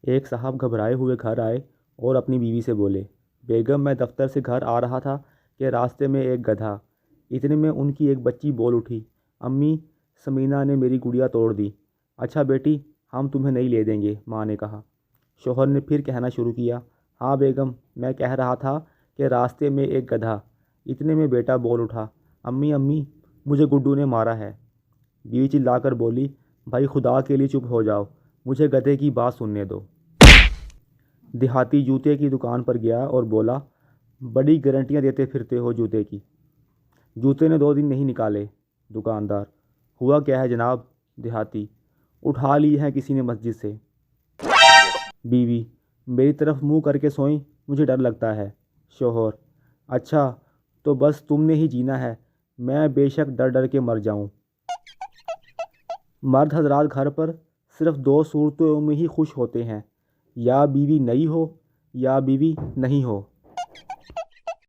ایک صاحب گھبرائے ہوئے گھر آئے اور اپنی بیوی سے بولے، بیگم میں دفتر سے گھر آ رہا تھا کہ راستے میں ایک گدھا۔ اتنے میں ان کی ایک بچی بول اٹھی، امی، سمینا نے میری گڑیا توڑ دی۔ اچھا بیٹی، ہم تمہیں نہیں لے دیں گے، ماں نے کہا۔ شوہر نے پھر کہنا شروع کیا، ہاں بیگم، میں کہہ رہا تھا کہ راستے میں ایک گدھا۔ اتنے میں بیٹا بول اٹھا، امی امی، مجھے گڈو نے مارا ہے۔ بیوی چلا کر بولی، بھائی خدا کے لیے چپ ہو جاؤ، مجھے گدھے کی بات سننے دو۔ دیہاتی جوتے کی دکان پر گیا اور بولا، بڑی گارنٹیاں دیتے پھرتے ہو جوتے کی۔ جوتے نے 2 دن نہیں نکالے۔ دکاندار، ہوا کیا ہے جناب؟ دیہاتی، اٹھا لی ہیں کسی نے مسجد سے۔ بیوی، میری طرف منہ کر کے سوئیں، مجھے ڈر لگتا ہے۔ شوہر، اچھا تو بس تم نے ہی جینا ہے، میں بے شک ڈر ڈر کے مر جاؤں۔ مرد حضرات گھر پر صرف 2 صورتوں میں ہی خوش ہوتے ہیں، یا بیوی نئی ہو یا بیوی نہیں ہو۔